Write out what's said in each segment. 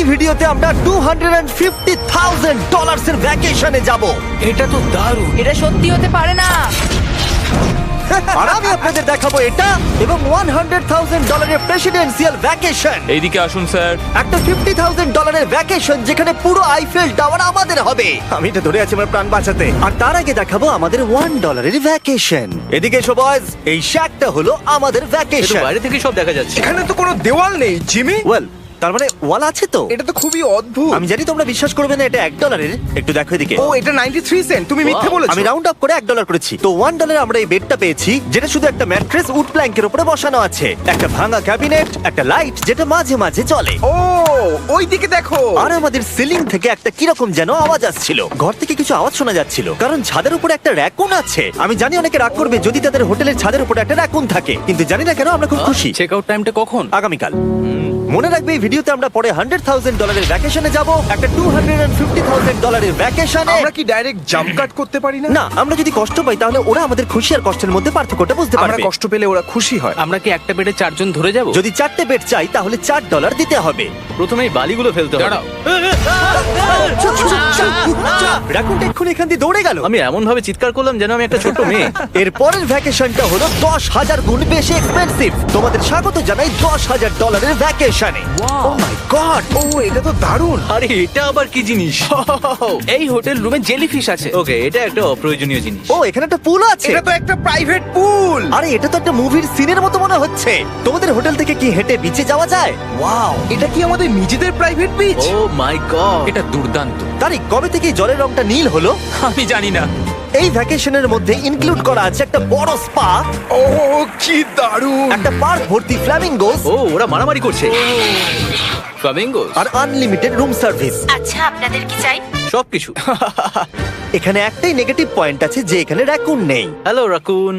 এই ভিডিওতে আমরা $250,000 এর ভ্যাকেশনে যাব। এটা তো দারুণ। এটা সত্যি হতে পারে না। আর আমি আপনাদের দেখাবো এটা এবং $100,000 এর প্রেসিডেন্সিয়াল ভ্যাকেশন। এইদিকে আসুন স্যার। একটা $50,000 এর ভ্যাকেশন যেখানে পুরো আইফেল টাওয়ার আমাদের হবে। আমি এটা ধরে আছি আমার প্রাণ বাঁচাতে। আর তার আগে দেখাবো আমাদের $1 এর ভ্যাকেশন। এদিকে এসো বয়স, এই শ্যাকটা হলো আমাদের এটা ভ্যাকেশন। বাইরে থেকে সব দেখা যাচ্ছে। এখানে তো কোনো দেওয়াল নেই জিমি। ওয়েল, তার মানে ওয়াল আছে তো? এটা তো খুবই অদ্ভুত। আমি জানি তোমরা বিশ্বাস করবে না, এটা $1 এর। একটু দেখো এদিকে। ও এটা 93 সেন্ট, তুমি মিথ্যে বলেছো। আমি রাউন্ড আপ করে $1 করেছি। তো $1 আমরা এই বেডটা পেয়েছি, যেটা শুধু একটা ম্যাট্রেস উড প্ল্যাঙ্কের উপরে বসানো আছে, একটা ভাঙা ক্যাবিনেট, একটা লাইট যেটা মাঝে মাঝে চলে, ও ওই দিকে দেখো। আর আমাদের সিলিং থেকে একটা কিরকম যেন আওয়াজ আসছিল। ঘর থেকে কিছু আওয়াজ শোনা যাচ্ছিল, কারণ ছাদের উপরে একটা র‍্যাকুন আছে। আমি জানি অনেকে রাগ করবে যদি তাদের হোটেলের ছাদের উপরে একটা র‍্যাকুন থাকে, কিন্তু জানি না কেন আমরা খুব খুশি। চেক আউট টাইমটা কখন? আগামীকাল। মনে রাখবে এই ভিডিওতে আমরা পরে $100,000 এর ভ্যাকেশনে যাব, একটা $250,000 এর ভ্যাকেশনে। আমরা কি ডাইরেক্ট জাম্প কাট করতে পারি না? না, আমরা যদি কষ্ট পাই তাহলে ওরা আমাদের খুশি আর কষ্টের মধ্যে পার্থক্যটা বুঝতে আমরা পারবে। কষ্ট পেলে ওরা খুশি হয়। আমরা কি একটা বেডে 4 জন ধরে যাব? যদি 4টে বেড চাই তাহলে $4 দিতে হবে। প্রথমে এই বালিগুলো ফেলতে হবে। দাঁড়াও, রাকুনটা এক্ষুনি এখান দিয়ে দৌড়ে গেল। আমি এমন ভাবে চিৎকার করলাম যেন আমি একটা ছোট মেয়ে। এর পরের ভ্যাকেশনটা হলো 10,000 গুণ বেশি এক্সপেন্সিভ। তোমাদের স্বাগত জানাই $10,000 এর ভ্যাকেশনে। ও মাই গড, ও এটা তো দারুণ। আরে এটা আবার কি জিনিস? এই হোটেল রুমে জেলিফিশ আছে। ওকে, এটা একটা অপ্রয়োজনীয় জিনিস। ও এখানে একটা পুল আছে। এটা তো একটা প্রাইভেট পুল। আরে এটা তো একটা মুভির সিনের মতো মনে হচ্ছে। তোমাদের হোটেল থেকে কি হেঁটে বিচে যাওয়া যায়? ওয়াও, এটা কি আমাদের নিজেদের প্রাইভেট বিচ? ও মাই গড, এটা দুর্দান্ত। তারিক, কবে থেকে এই জলের রংটা নীল হলো? আমি জানি না। এই ভ্যাকেশনের মধ্যে ইনক্লুড করা আছে একটা বড় স্পা, ও কি দারুণ। একটা পার্ক ভর্তি ফ্ল্যামিঙ্গোস, ও ওরা মারামারি করছে। ফ্লামিঙ্গোস আর আনলিমিটেড রুম সার্ভিস। আচ্ছা, আপনাদের কি চাই? সবকিছু। এখানে একটাই নেগেটিভ পয়েন্ট আছে যে এখানে র‍্যাকুন নেই, হ্যালো রাকুন।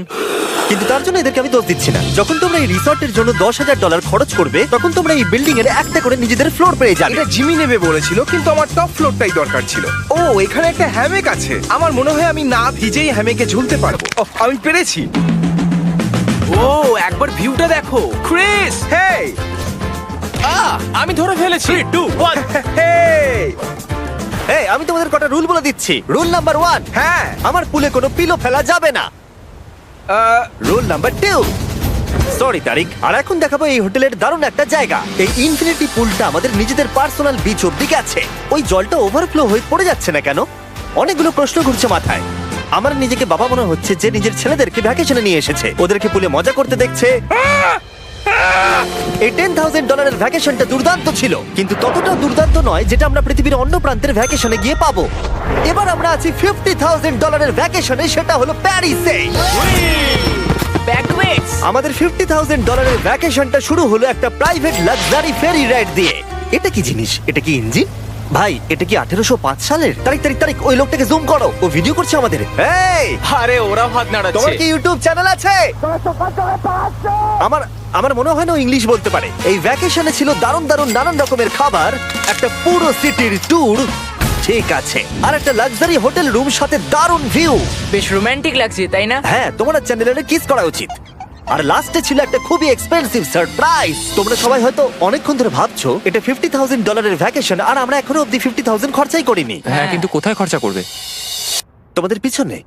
কিন্তু তার জন্য এদেরকে আমি দোষ দিচ্ছি না। যখন তোমরা এই রিসর্টের জন্য $10,000 খরচ করবে, তখন তোমরা এই বিল্ডিং এর একটা করে নিজেদের ফ্লোর পেয়ে যাবে। এটা জিমি নেবে বলেছিল, কিন্তু আমার টপ ফ্লোরটাই দরকার ছিল। ও এখানে একটা হ্যামেক আছে। আমার মনে হয় আমি না ভিজেই হ্যামেকে ঝুলতে পারবো। ওহ, আমি পেরেছি। ও একবার ভিউটা দেখো ক্রিস। হেই আমি ধরে ফেলেছি। 3 2 1 হেই। এই, আমি তোমাদের কটা রুল বলে দিচ্ছি। রুল নাম্বার 1, হ্যাঁ আমার পুলে কোনো পিলো ফেলা যাবে না। রুল নাম্বার 2, সরি তারিক। আর এখন দেখাবো এই হোটেলের দারুণ একটা জায়গা। এই ইনফিনিটি পুলটা আমাদের নিজেদের পার্সোনাল বিচ অব্দি গেছে। ওই জলটা ওভারফ্লো হয়ে পড়ে যাচ্ছে না কেন? অনেকগুলো প্রশ্ন ঘুরছে মাথায়। আমার নিজেকে বাবা মনে হচ্ছে যে নিজের ছেলেদেরকে ভ্যাকেশনে নিয়ে এসেছে, ওদেরকে পুলে মজা করতে দেখছে। এই $10,000 এর ভ্যাকেশনটা দুর্দান্ত ছিল, কিন্তু ততটা দুর্দান্ত নয় যেটা আমরা পৃথিবীর অন্য প্রান্তের ভ্যাকেশনে গিয়ে পাবো। এবার আমরা আছি $50,000 এর ভ্যাকেশনে, সেটা হলো প্যারিসে। ব্যাকওয়েটস। আমাদের $50,000 এর ভ্যাকেশনটা শুরু হলো একটা প্রাইভেট লাক্সারি ফেরি রাইড দিয়ে। এটা কি জিনিস? এটা কি ইঞ্জিন? ভাই, এটা কি 1805 সালের? তারিক, ওই লোকটাকে জুম করো, ও ভিডিও করছে আমাদের। এই, আরে ওরা হাত তোমার নাড়াচ্ছে। কি ইউটিউব চ্যানেল আছে? আমার মনে হয় না ও ইংলিশ বলতে পারে। এই ভ্যাকেশনে ছিল দারুণ দারুণ নানান রকমের খাবার, একটা পুরো সিটির ট্যুর, ঠিক আছে, আর একটা লাক্সারি হোটেল রুম সাথে দারুণ ভিউ। বেশ রোমান্টিক লাগছে, তাই না? হ্যাঁ, তোমার চ্যানেলে কিস করা উচিত। আর লাস্টে ছিল একটা খুবই এক্সপেন্সিভ সারপ্রাইজ। তোমরা সবাই হয়তো অনেকক্ষণ ধরে ভাবছো এটা $50,000 এর ভ্যাকেশন, আর আমরা এখনো অব্দি 50,000 খরচাই করিনি। হ্যাঁ, কিন্তু কোথায় খরচা করবে? তোমাদের পিছনে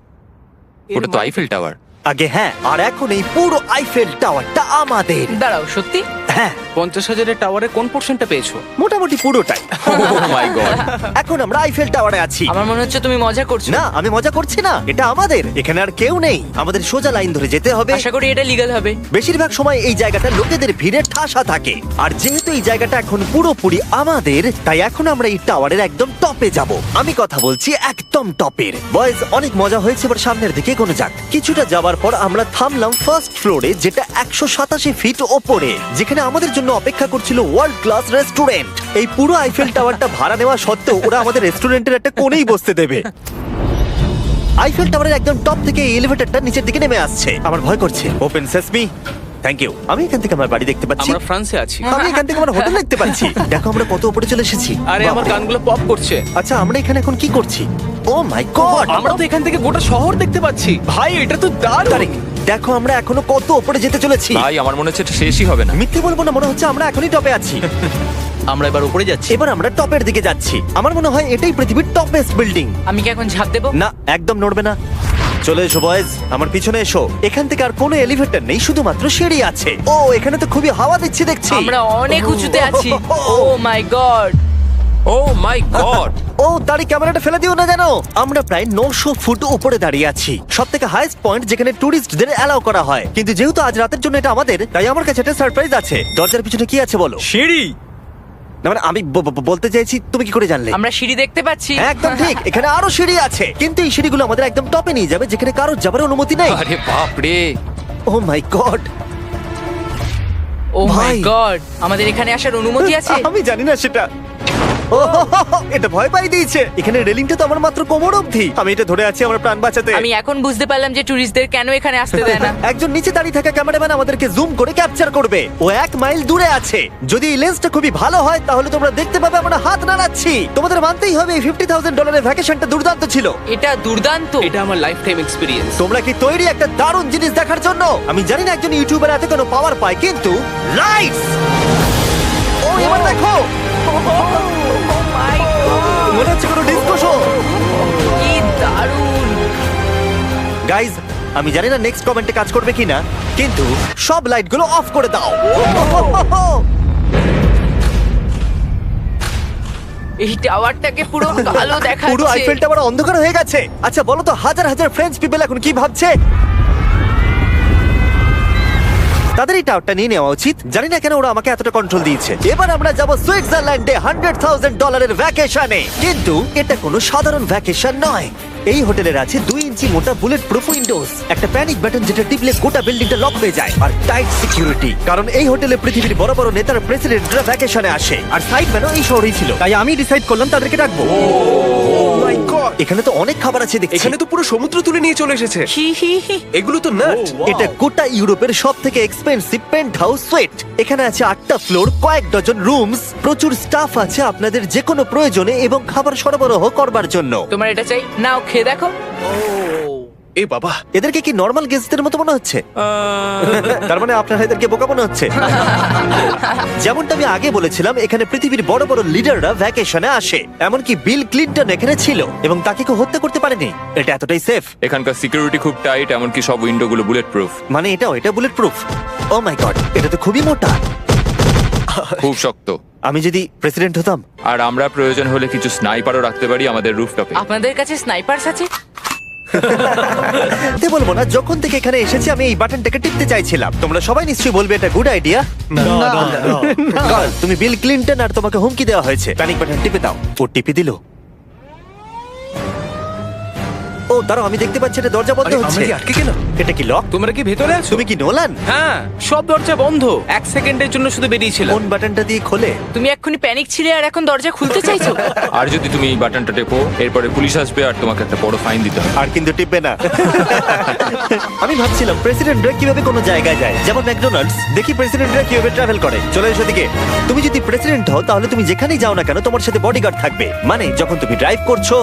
ওটা তো আইফেল টাওয়ার। আগে হ্যাঁ, আর এখন এই পুরো আইফেল টাওয়ারটা আমাদের। দাঁড়াও, সত্যি? হ্যাঁ, 50,000 টাওয়ারের কোন পোরশনটা পেয়েছো? মোটামুটি পুরোটাই। ও মাই গড। এখন আমরা আইফেল টাওয়ারে আছি। আমার মনে হচ্ছে তুমি মজা করছো। না, আমি মজা করছি না, এটা আমাদের। এখানে আর কেউ নেই, আমাদের সোজা লাইন ধরে যেতে হবে। আশা করি এটা লিগ্যাল হবে। বেশিরভাগ সময় এই জায়গাটা লোকেদের ভিড়ে ঠাসা থাকে, আর যেহেতু এই জায়গাটা এখন পুরোপুরি আমাদের, তাই এখন আমরা এই টাওয়ারের একদম টপে যাব। আমি কথা বলছি একদম টপের। বয়েজ, অনেক মজা হয়েছে, এবার সামনের দিকে এগোনো যাক। কিছুটা যাবার পর আমরা থামলাম ফার্স্ট ফ্লোরে, যেটা 187 ফিট ওপরে, যেখানে আমাদের জন্য অপেক্ষা করছিল ওয়ার্ল্ড ক্লাস রেস্টুরেন্ট। এই পুরো আইফেল টাওয়ারটা ভাড়া নেওয়া সত্ত্বেও ওরা আমাদের রেস্টুরেন্টের একটা কোণেই বসতে দেবে। আইফেল টাওয়ারের একদম টপ থেকে এই এলিভেটরটা নিচের দিকে নেমে আসছে। আমার ভয় করছে। Open sesame. Thank you. আমি এখান থেকে আমার বাড়ি দেখতে পাচ্ছি। আমরা ফ্রান্সে আছি। আমি এখান থেকে আমার হোটেল দেখতে পাচ্ছি। দেখো আমরা কত উপরে চলে এসেছি। আরে আমার কানগুলো পপ করছে। আচ্ছা, আমরা এখানে এখন কি করছি? ও মাই গড, আমরা তো এখান থেকে গোটা শহর দেখতে পাচ্ছি। ভাই, এটা তো দারুণ। তারিক, দেখো আমরা এখনো কত উপরে যেতে চলেছি। ভাই, আমার মনে হচ্ছে এটা শেষই হবে না। মিথ্যে বলবো না, মনে হচ্ছে আমরা এখনই টপে আছি। আমরা এবার উপরে যাচ্ছি। এবার আমরা টপের দিকে যাচ্ছি। আমার মনে হয় এটাই পৃথিবীর টপেস্ট বিল্ডিং। আমি কি এখন ঝাঁপ দেবো? না, একদম নড়বে না। চলে এসো বয়েজ, আমার পিছনে এসো। এখান থেকে আর কোনো এলিভেটর নেই, শুধুমাত্র সিঁড়ি আছে। ও, এখানে তো খুবই হাওয়া দিচ্ছে দেখছি। আমরা অনেক উঁচুতে আছি। ও মাই গড! ও মাই গড! ও, দাঁড়ি ক্যামেরাটা ফেলে দিও না জানো। আমরা প্রায় 900 ফুট উপরে দাঁড়িয়ে আছি, সব থেকে হাইস্ট পয়েন্ট যেখানে টুরিস্টদের অ্যালাউ করা হয়। কিন্তু যেহেতু আজ রাতের জন্য এটা আমাদের, তাই আমার কাছে একটা সারপ্রাইজ আছে। দরজার পিছনে কি আছে বলো? সিঁড়ি। না, মানে আমি বলতে চাইছি, তুমি কি করে জানলে? আমরা সিঁড়ি দেখতে পাচ্ছি। একদম ঠিক, এখানে আরো সিঁড়ি আছে, কিন্তু এই সিঁড়িগুলো আমাদের একদম টপে নিয়ে যাবে, যেখানে কারোর যাবার অনুমতি নেই। আরে বাপ রে! ও মাই গড! ও মাই ভাই। গড! আমাদের এখানে আসার অনুমতি আছে? আমি জানি না সেটা। ও, এটা ভয় পাই দিয়েছে। এখানে রেলিংটা তো আমার মাত্র কোমর অবধি। আমি এটা ধরে আছি আমার প্রাণ বাঁচাতে। আমি এখন বুঝতে পারলাম যে টুরিস্টদের কেন এখানে আসতে দেয় না। একজন নিচে দাঁড়িয়ে থাকা ক্যামেরাম্যান আমাদেরকে জুম করে ক্যাপচার করবে। ও 1 মাইল দূরে আছে। যদি এই লেন্সটা খুবই ভালো হয় তাহলে তোমরা দেখতে পাবে আমরা হাত নাড়াচ্ছি। তোমাদের মানতেই হবে এই $50,000 ভ্যাকেশনটা দুর্দান্ত ছিল। এটা দুর্দান্ত। এটা আমার লাইফ টাইম এক্সপিরিয়েন্স। তোমরা কি তৈরি একটা দারুণ জিনিস দেখার জন্য? আমি জানি না একজন ইউটিউবার এত কোনো পাওয়ার পায়, কিন্তু লাইটস! ও, এবার দেখো, মাই গড! মনে হচ্ছে কোনো ডিস্কো শো। কি দারুণ! গাইজ, আমি জানি না নেক্সট কমেন্টে কাজ করবে কিনা, কিন্তু সব লাইটগুলো অফ করে দাও। এই টাওয়ারটাকে পুরো কালো দেখাচ্ছে। পুরো আইফেল টাওয়ার অন্ধকার হয়ে গেছে। আচ্ছা বলো তো, হাজার হাজার ফ্রেঞ্চ পিপল এখন কি ভাবছে? তাদের এই টাওয়ারটা নিয়ে নেওয়া উচিত। জানি না কেন ওরা আমাকে এতটা কন্ট্রোল দিয়েছে। এবার আমরা যাব সুইজারল্যান্ডে $100,000 ভ্যাকেশনে। কিন্তু এটা কোনো সাধারণ ভ্যাকেশন নয়। এই হোটেলের আছে 2 ইঞ্চি মোটা বুলেট প্রুফ উইন্ডোজ, একটা প্যানিক বাটন যেটা টিপলে গোটা বিল্ডিংটা লক হয়ে যায়, আর টাইট সিকিউরিটি। কারণ এই হোটেলে পৃথিবীর বড় বড় নেতার প্রেসিডেন্টরা ভ্যাকেশনে আসে, আর সাইডম্যানও এই শহরেই ছিল। তাই আমি ডিসাইড করলাম তাদেরকে ডাকবো। মাই গড, এখানে তো অনেক খাবার আছে দেখছি। এখানে তো পুরো সমুদ্র তুলে নিয়ে চলে এসেছে। হি হি হি। এগুলো তো নাট। এটা গোটা ইউরোপের সব থেকে এক্সপেন্সিভ পেন্ট হাউস সুইট। এখানে আছে 8টা ফ্লোর, কয়েক ডজন রুমস, প্রচুর স্টাফ আছে আপনাদের যে কোনো প্রয়োজনে এবং খাবার সরবরাহ করবার জন্য। তোমার এটা চাই? নাও খেয়ে দেখো। এ বাবা, এদেরকে কি নর্মাল গেস্টদের মতো মনে হচ্ছে? তার মানে আপনারা এদেরকে বোকা মনে হচ্ছে। যেমনটা আমি আগে বলেছিলাম, এখানে পৃথিবীর বড় বড় লিডাররা ভ্যাকেশনে আসে। এমনকি বিল ক্লিনটন এখানে ছিল এবং তাকে কেউ হত্যা করতে পারেনি। এটা এতটাই সেফ। এখানকার সিকিউরিটি খুব টাইট, এমনকি সব উইন্ডো গুলো বুলেট প্রুফ। মানে এটা বুলেট প্রুফ। ও মাই গড, এটা তো খুবই মোটা। খুব শক্ত। আমি যদি প্রেসিডেন্ট হতাম। আর আমরা প্রয়োজন হলে কিছু স্নাইপারও রাখতে পারি আমাদের রুফটপে। আপনাদের কাছে স্নাইপারস আছে? তে বলবো না, যখন থেকে এখানে এসেছি আমি এই বাটনটাকে টিপতে চাইছিলাম। তোমরা সবাই নিশ্চয়ই বলবে এটা গুড আইডিয়া। তুমি বিল ক্লিনটন আর তোমাকে হুমকি দেওয়া হয়েছে, প্যানিক বাটন টিপে দাও। ও টিপে দিল। ও দাঁড়াও, আমি দেখতে পাচ্ছি এটা দরজা বন্ধ আরে, আমরা হচ্ছে। কি আটকে গেলাম? এটা কি লক? তোমরা কি ভেতরে আছো? তুমি কি নোলান? হ্যাঁ, সব দরজা বন্ধ। 1 সেকেন্ডের জন্য শুধু বেরিয়েছিলাম। কোন বাটনটা দিয়ে খোলে? তুমি এক্ষুনি প্যানিক ছিলে আর এখন দরজা খুলতে চাইছো? আর যদি তুমি এই বাটনটা টেপো, এরপরে পুলিশ আসবে আর তোমাকে একটা বড় ফাইন দিতে হবে। আর কিন্তু টিপবে না। আমি ভাবছিলাম প্রেসিডেন্টরা কিভাবে কোনো জায়গায় যায়, যেমন ম্যাকডোনাল্ডস। দেখি প্রেসিডেন্টরা কিভাবে ট্রাভেল করে। চলে এসো দিকে। তুমি যদি প্রেসিডেন্ট হও তাহলে তুমি যেখানেই যাও না কেন তোমার সাথে বডিগার্ড থাকবে। মানে যখন তুমি ড্রাইভ করছো।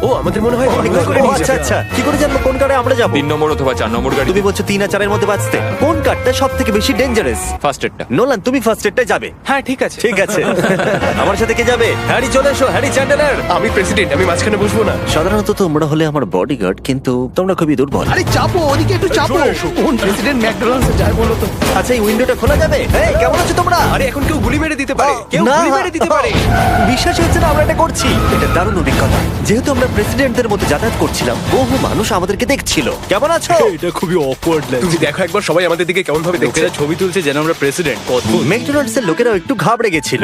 ও, আমাদের মনে হয় অনেকগুলো করে ও, নিয়ে আচ্ছা যাবে। আচ্ছা, কি করে জানবো কোন কারে আমরা যাবো? 3 নম্বর অথবা 4 নম্বর গাড়ি। তুমি বলছো 3 আর 4 এর মধ্যে বাঁচতে। কোন কারটা সব থেকে বেশি ডেঞ্জারাস? ফার্স্ট এডটা। নোলান, তুমি ফার্স্ট এডটাই যাবে। হ্যাঁ, ঠিক আছে। ঠিক আছে। আমার সাথে কে যাবে? হ্যারি, চলে এসো। Harry Chandler. আমি প্রেসিডেন্ট, আমি মাঝখানে বসবো না। সাধারণত তোমরা হলে আমার বডিগার্ড, কিন্তু তোমরা খুবই দুর্বল। আরে চাপো, ওদিকে একটু চাপো। কোন প্রেসিডেন্ট ম্যাকডোনাল্ডসে যায় বলো তো? আচ্ছা, এই উইন্ডোটা খোলা যাবে? এই, কেমন আছো তোমরা? আরে এখন কেউ গুলি মেরে দিতে পারে, কেউ না। গুলি মেরে দিতে পারে। বিশ্বাস হচ্ছে না আমরা এটা করছি। এটা দারুণ অভিজ্ঞতা। যেহেতু আমরা প্রেসিডেন্টদের মতো যাতায়াত করছিলাম, বহু মানুষ আমাদেরকে দেখছিল। কেমন আছো? এটা খুবই অকওয়ার্ড লাগছে। তুমি দেখো একবার সবাই আমাদের দিকে কেমন ভাবে দেখছে। লোকেরা ছবি তুলছে যেন আমরা প্রেসিডেন্ট। অদ্ভুত। ম্যাকডোনাল্ডস এর লোকেরাও একটু ঘাবড়ে গেছিল।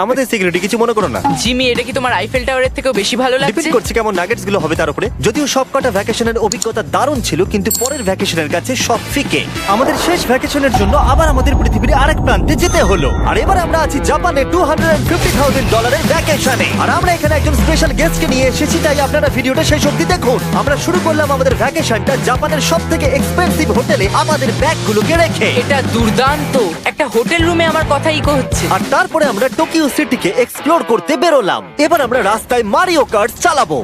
আমাদের সিকিউরিটি কিছু মনে করো না। জিমি, এটা কি তোমার আইফেল টাওয়ারের থেকেও বেশি ভালো লাগছে? ডিপেন্ড করছে কেমন নাগেটস গুলো হবে তার উপরে। যদিও সবকটা ভ্যাকেশনের অভিজ্ঞতা দারুণ ছিল, কিন্তু পরের ভ্যাকেশনের কাছে সব ফিকে। আমাদের শেষ ভ্যাকেশনের জন্য আবার আমাদের পৃথিবীর আরেক প্রান্তে যেতে হলো। আর এবার আমরা আছি জাপানে $250,000 ভ্যাকেশনে। আর আমরা এখানে একজন স্পেশাল গেস্টকে নিয়ে এসেছি, তাই আপনারা ভিডিওটা শেষ অবধি দেখুন। আমরা শুরু করলাম আমাদের ভ্যাকেশনটা জাপানের সবথেকে এক্সপেন্সিভ হোটেলে আমাদের ব্যাগগুলোকে রেখে। এটা দুর্দান্ত। একটা হোটেল রুমে আমার কথা ইকো হচ্ছে। আর তারপরে আমরা টোকিও নিউ সিটিকে এক্সপ্লোর করতে বেরোলাম। এবার আমরা রাস্তায় মারিও কার্ট চালাবো।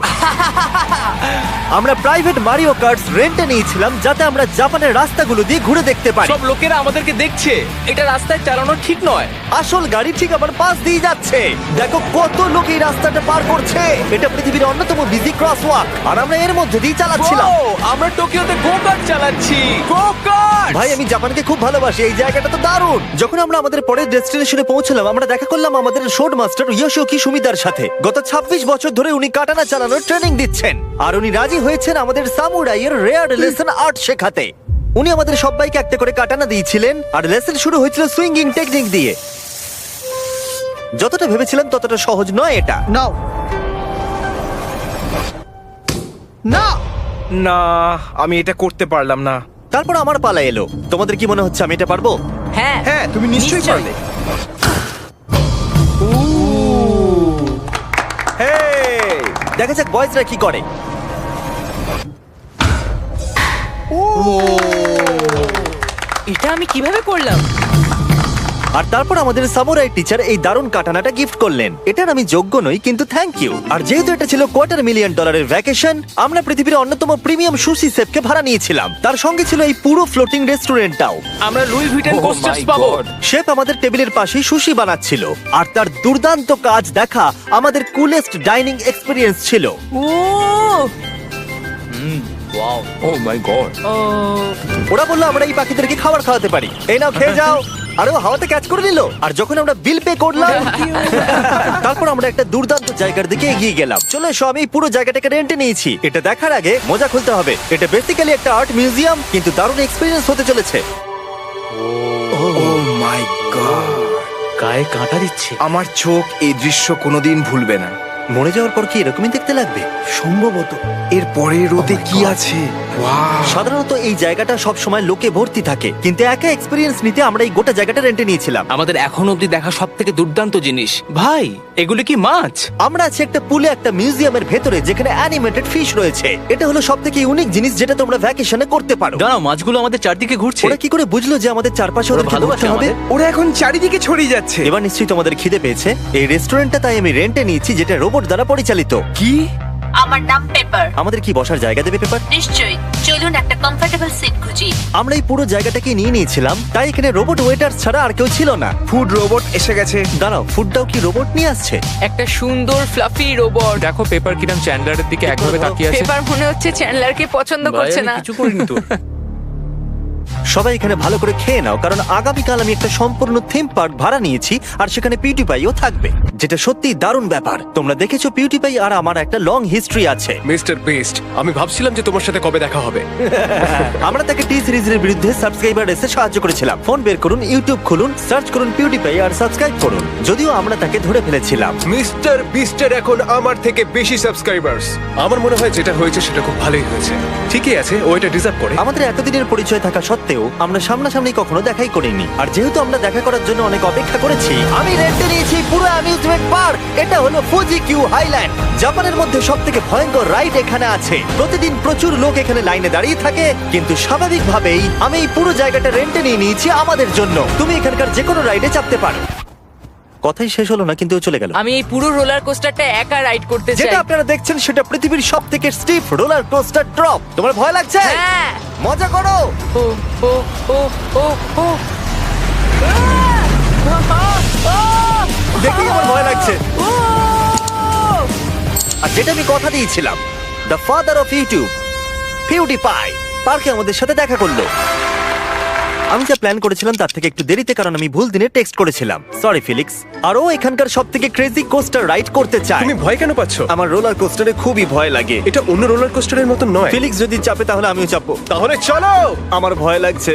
আমরা প্রাইভেট মারিও কার্টস রেন্টে নিয়েছিলাম যাতে আমরা জাপানের রাস্তাগুলো দিয়ে ঘুরে দেখতে পারি। সব লোকেরা আমাদেরকে দেখছে, এটা রাস্তায় চালানো ঠিক নয়। আসল গাড়ি ঠিক আমার পাশ দিয়ে যাচ্ছে। দেখো কত লোক এই রাস্তাটা পার করছে। এটা পৃথিবীর অন্যতম বিজি ক্রসওয়াক আর আমরা এর মধ্যে দিয়ে চালাচ্ছিলাম। ও, আমরা টোকিওতে গো কার্ট চালাচ্ছি। গো কার্ট! ভাই আমি জাপানকে খুব ভালোবাসি, এই জায়গাটা তো দারুণ। যখন আমরা আমাদের পরের ডেস্টিনেশনে পৌঁছলাম আমরা দেখা করলাম আমাদের শোড মাস্টার ইয়োশিওকি সুমিদার সাথে। গত 26 বছর ধরে উনি কাটানা চালানোর ট্রেনিং দিচ্ছেন আর উনি রাজি হয়েছেন আমাদের সামুরাইয়ের রেয়ার লেসন আর্ট শেখাতে। উনি আমাদের সবাইকে একটা করে কাটানা দিয়েছিলেন আর লেসন শুরু হয়েছিল সুইঙ্গিং টেকনিক দিয়ে। যতটা ভেবেছিলাম ততটা সহজ নয় এটা। নাও না না, আমি এটা করতে পারলাম না। তারপর আমার পালা এলো। তোমাদের কি মনে হচ্ছে আমি এটা পারবো? হ্যাঁ হ্যাঁ, তুমি নিশ্চয়ই পারবে। হেই, দেখা যাক বয়েজরা কি করে। এটা আমি কিভাবে করলাম? আর তারপর আমাদের সামুরাই টিচার এই দারুণ কাটানাটা গিফট করলেন। এটার আমি যোগ্য নই কিন্তু থ্যাংক ইউ। আর যেহেতু এটা ছিল $250,000 ভ্যাকেশন, আমরা পৃথিবীর অন্যতম প্রিমিয়াম সুশি শেফকে ভাড়া নিয়েছিলাম। তার সঙ্গে ছিল এই পুরো ফ্লোটিং রেস্টুরেন্টটাও। আমরা লুই ভিটেন Oh কোস্টার্স my পাবো। God! শেফ আমাদের টেবিলের পাশেই সুশি বানাচ্ছিল আর তার দুর্দান্ত কাজ দেখা আমাদের কুলেস্ট ডাইনিং এক্সপিরিয়েন্স ছিল। ও ওয়াও! ও মাই গড! ও ওরা বললো আমরা এই পাখিদেরকে খাবার খাওয়াতে পারি, এই নাও খেয়ে যাও। আরে ও হাওয়াতে ক্যাচ করে নিল। আর যখন আমরা বিল পে করলাম তারপর আমরা একটা দুর্দান্ত জায়গার দিকে এগিয়ে গেলাম। চলো এসো, আমি এই পুরো জায়গাটাকে রেন্টে নিয়েছি। এটা দেখার আগে মজা খুলতে হবে। এটা বেসিক্যালি একটা আর্ট মিউজিয়াম কিন্তু দারুণ এক্সপিরিয়েন্স হতে চলেছে। ও মাই গড, গায়ে কাঁটা দিচ্ছে। আমার চোখ এই দৃশ্য কোনোদিন ভুলবে না। মরে যাওয়ার পর কি এরকমই দেখতে লাগবে? সম্ভবত এর পরের রোদে কি আছে। Wow! সাধারণত এই জায়গাটা সব সময় লোকে ভর্তি থাকে কিন্তু একা এক্সপিরিয়েন্স নিতে আমরা এই গোটা জায়গাটা রেন্টে নিয়েছিলাম। আমাদের এখন অবধি দেখা সব থেকে দুর্দান্ত জিনিস। ভাই, এগুলো কি মাছ? আমরা আছি একটা পুলে একটা মিউজিয়ামের ভেতরে যেখানে অ্যানিমেটেড ফিশ রয়েছে। এটা হলো সবথেকে ইউনিক জিনিস যেটা তোমরা ভ্যাকেশনে করতে পারো। দাঁড়াও, মাছগুলো আমাদের চারদিকে ঘুরছে। ওরা কি করে বুঝলো যে আমাদের চারপাশে ওদের ভালোবাসে ভালোবাসা হবে? আমাদের। ওরা এখন চারিদিকে ছড়িয়ে যাচ্ছে। এবার নিশ্চয়ই তোমাদের খিদে পেয়েছে। এই রেস্টুরেন্টটা তাই আমি রেন্টে নিয়েছি যেটা রোবট দ্বারা পরিচালিত। কি? আমার নাম পেপার। আমাদের কি বসার জায়গা দেবে পেপার? নিশ্চয়ই, চলুন একটা কমফোর্টেবল সিট খুঁজি। আমরা এই পুরো জায়গাটাকে নিয়ে নিয়েছিলাম তাই এখানে রোবট ওয়েটার ছাড়া আর কেউ ছিল না। ফুড রোবট এসে গেছে। দাঁড়াও, ফুডটাও কি রোবট নিয়ে আসছে? একটা সুন্দর ফ্লাফি রোবট। দেখো পেপার কিরাম চ্যান্ডলারের দিকে একভাবে তাকিয়ে আছে। পেপার মনে হচ্ছে চ্যান্ডলারকে পছন্দ করছে না। কিছু করিনি তো। সবাই এখানে ভালো করে খেয়ে নাও কারণ আগামীকাল আমি একটা সম্পূর্ণ থিম পার্ক ভাড়া নিয়েছি আর সেখানে পিউটিপাইও থাকবে, যেটা সত্যি দারুণ ব্যাপার। তোমরা দেখেছো পিউটিপাই আর আমার একটা লং হিস্ট্রি আছে। মিস্টার বেস্ট, আমি ভাবছিলাম যে তোমার সাথে কবে দেখা হবে। আমরা তাকে টি সিরিজের বিরুদ্ধে সাবস্ক্রাইবার রেসে সাহায্য করেছিলাম। ফোন বের করুন, ইউটিউব খুলুন, সার্চ করুন পিউটিপাই আর সাবস্ক্রাইব করুন। যদিও আমরা তাকে ধরে ফেলেছিলাম। মিস্টার বিস্টের এখন আমার থেকে বেশি সাবস্ক্রাইবার্স। আমার মনে হয় যেটা হয়েছে সেটা খুব ভালোই হয়েছে। ঠিকই আছে, ও এটা ডিজার্ভ করে। আমাদের এতদিনের পরিচয় থাকা সত্ত্বেও আমরা সামনাসামনি কখনো দেখাই করিনি। আর যেহেতু আমরা দেখা করার জন্য অনেক অপেক্ষা করেছি, আমি রেন্টে নিয়েছি পুরো অ্যামিউজমেন্ট পার্ক। এটা হলো ফুজি কিউ হাইল্যান্ড। জাপানের মধ্যে সবথেকে ভয়ঙ্কর রাইড এখানে আছে। প্রতিদিন প্রচুর লোক এখানে লাইনে দাঁড়িয়ে থাকে কিন্তু স্বাভাবিকভাবেই আমি এই পুরো জায়গাটা রেন্টে নিয়ে নিয়েছি আমাদের জন্য। তুমি এখানকার যে কোনো রাইডে চাপতে পারো। কথাই শেষ হলো না কিন্তু ও চলে গেল। আমি এই পুরো রোলার কোস্টারটা একা রাইড করতে চাই। যেটা আপনারা দেখছেন সেটা পৃথিবীর সবথেকে স্টিফ রোলার কোস্টার ড্রপ। তোমার ভয় লাগছে? হ্যাঁ। মজা করো। ও ও ও ও ও দেখেই আমার ভয় লাগছে। আর যেটা আমি কথা দিয়েছিলাম, দ্য ফাদার অফ ইউটিউব পিউটিপাই পার্কে আমাদের সাথে দেখা করলো। আমি যা প্ল্যান করেছিলাম তার থেকে একটু দেরিতে, কারণ আমি ভুল দিনে টেক্সট করেছিলাম। সরি ফিলিক্স। আর ও এখানকার সবথেকে ক্রেজি কোস্টার রাইড করতে চায়। তুমি ভয় কেন পাচ্ছ? আমার রোলার কোস্টারে খুবই ভয় লাগে। এটা অন্য রোলার কোস্টারের মতো নয়। ফিলিক্স যদি চাপে তাহলে আমিও চাপবো। তাহলে চলো। আমার ভয় লাগছে।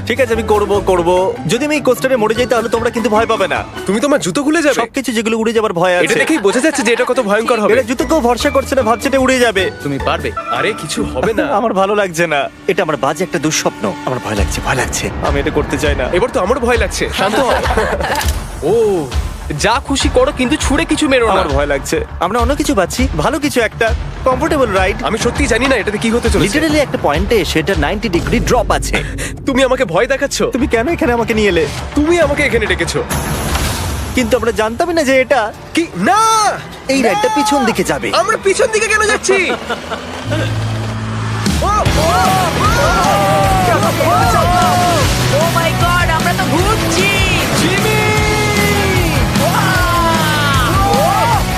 ঠিক আছে, আমি করব। যদি আমি এই কোস্টারে মরে যাই তাহলে তোমরা কিন্তু ভয় পাবে না। তুমি তোমার জুতো খুলে যাবে। সবকিছু যেগুলো উড়ে যাবার ভয় এটা আছে। দেখেই বোঝা যাচ্ছে যে এটা কত ভয়ঙ্কর হবে। এরা জুতো কেউ ভরসা করছে না, ভাবছে এটা উড়ে যাবে। তুমি পারবে। আরে কিছু হবে না। আমার ভালো লাগছে না। এটা আমার বাজে একটা দুঃস্বপ্ন। আমার ভয় লাগছে। আমি এটা করতে চাই না। এবার তো আমার ভয় লাগছে। শান্ত হও। ও, যা খুশি করো কিন্তু ছুড়ে কিছু মেরো না। আমার ভয় লাগছে। আমরা অন্য কিছু পাচ্ছি, ভালো কিছু, একটা কমফোর্টেবল রাইড। আমি সত্যি জানি না এটাতে কি হতে চলেছে। লিটারালি একটা পয়েন্টে এসে এটা 90 ডিগ্রি ড্রপ আছে। তুমি আমাকে ভয় দেখাচ্ছ। তুমি কেন এখানে আমাকে নিয়ে এলে? তুমি আমাকে এখানে ডেকেছো। কিন্তু আমরা জানতামই না যে এটা কি না এই রাইডটা পিছন দিকে যাবে। আমরা পিছন দিকে কেন যাচ্ছি ও মাই গড, আমরা তো ঘুরছি।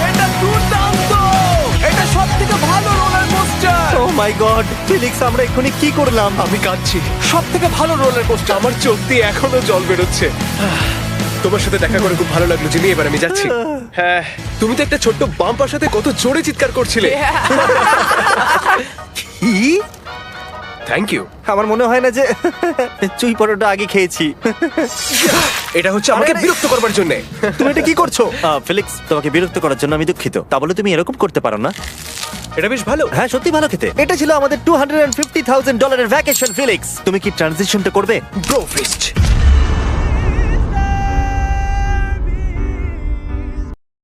এটা দুর্দান্ত! এটা সবথেকে ভালো রোলার কোস্টার! ও মাই গড, ফিলিক্স আমরা এক্ষুনি কি করলাম? আমি কাঁদছি সবথেকে ভালো রোলার কোস্টার আমার চোখ দিয়ে এখনো জল বেরোচ্ছে তোমার সাথে দেখা করে খুব ভালো লাগলো জিমি এবার আমি যাচ্ছি হ্যাঁ তুমি তো একটা ছোট্ট বাম্পার সাথে কত জোরে চিৎকার করছিলে কি? থ্যাংক ইউ আমার মনে হয় না যে চুই পরোটা আগে খেয়েছি। এটা হচ্ছে আমাকে আরে, বিরক্ত করবার জন্য তুমি এটা কি করছো? ফিলিক্স, তোমাকে বিরক্ত করার জন্য আমি দুঃখিত। তা বলে তুমি এরকম করতে পারো না। এটা বেশ ভালো হ্যাঁ, সত্যি ভালো খেতে। এটা ছিল আমাদের $250,000 ভ্যাকেশন। ফিলিক্স, তুমি কি ট্রানজিশনটা করবে? Bro feast